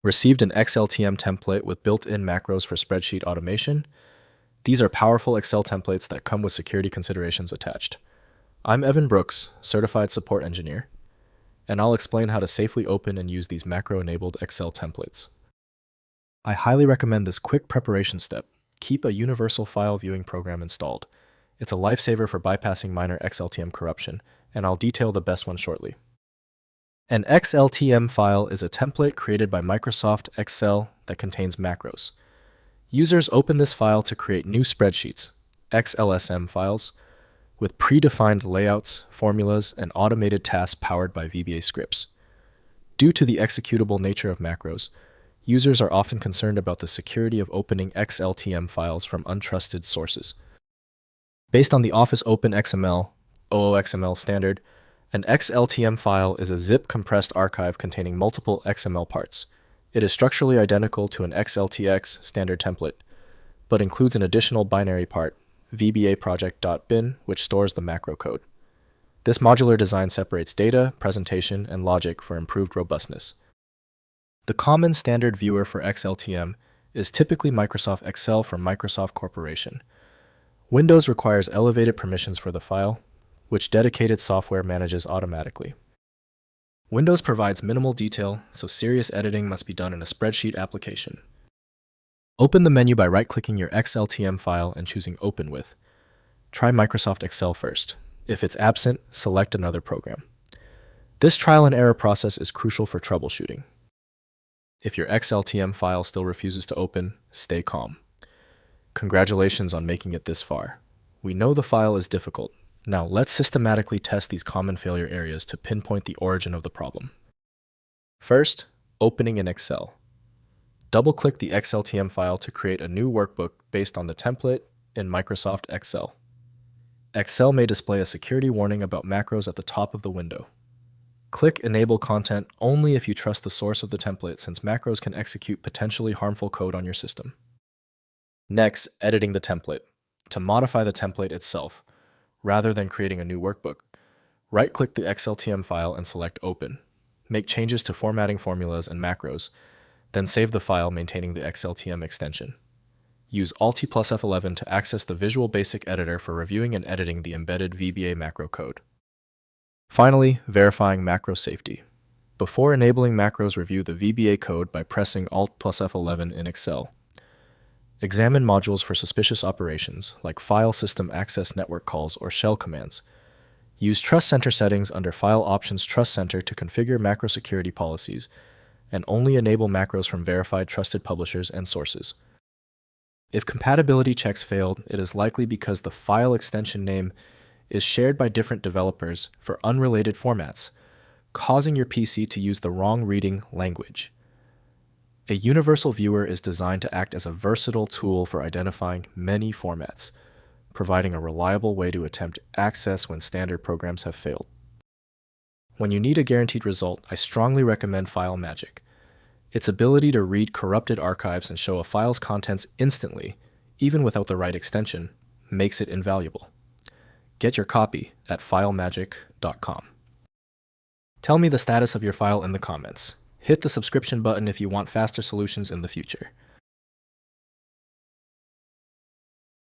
Received an XLTM template with built-in macros for spreadsheet automation. These are powerful Excel templates that come with security considerations attached. I'm Evan Brooks, Certified Support Engineer, and I'll explain how to safely open and use these macro-enabled Excel templates. I highly recommend this quick preparation step. Keep a universal file viewing program installed. It's a lifesaver for bypassing minor XLTM corruption, and I'll detail the best one shortly. An XLTM file is a template created by Microsoft Excel that contains macros. Users open this file to create new spreadsheets, XLSM files, with predefined layouts, formulas, and automated tasks powered by VBA scripts. Due to the executable nature of macros, users are often concerned about the security of opening XLTM files from untrusted sources. Based on the Office Open XML, OOXML standard, an XLTM file is a zip-compressed archive containing multiple XML parts. It is structurally identical to an XLTX standard template, but includes an additional binary part, vbaProject.bin, which stores the macro code. This modular design separates data, presentation, and logic for improved robustness. The common standard viewer for XLTM is typically Microsoft Excel from Microsoft Corporation. Windows requires elevated permissions for the file, which dedicated software manages automatically. Windows provides minimal detail, so serious editing must be done in a spreadsheet application. Open the menu by right-clicking your XLTM file and choosing Open With. Try Microsoft Excel first. If it's absent, select another program. This trial and error process is crucial for troubleshooting. If your XLTM file still refuses to open, stay calm. Congratulations on making it this far. We know the file is difficult. Now let's systematically test these common failure areas to pinpoint the origin of the problem. First, opening in Excel. Double-click the XLTM file to create a new workbook based on the template in Microsoft Excel. Excel may display a security warning about macros at the top of the window. Click Enable Content only if you trust the source of the template, since macros can execute potentially harmful code on your system. Next, editing the template. To modify the template itself, rather than creating a new workbook, right-click the XLTM file and select Open. Make changes to formatting formulas and macros, then save the file maintaining the XLTM extension. Use Alt+F11 to access the Visual Basic Editor for reviewing and editing the embedded VBA macro code. Finally, verifying macro safety. Before enabling macros, review the VBA code by pressing Alt+F11 in Excel. Examine modules for suspicious operations, like file system access network calls or shell commands. Use Trust Center settings under File Options Trust Center to configure macro security policies, and only enable macros from verified trusted publishers and sources. If compatibility checks failed, it is likely because the file extension name is shared by different developers for unrelated formats, causing your PC to use the wrong reading language. A universal viewer is designed to act as a versatile tool for identifying many formats, providing a reliable way to attempt access when standard programs have failed. When you need a guaranteed result, I strongly recommend FileMagic. Its ability to read corrupted archives and show a file's contents instantly, even without the right extension, makes it invaluable. Get your copy at vbaProject.bin. Tell me the status of your file in the comments. Hit the subscription button if you want faster solutions in the future.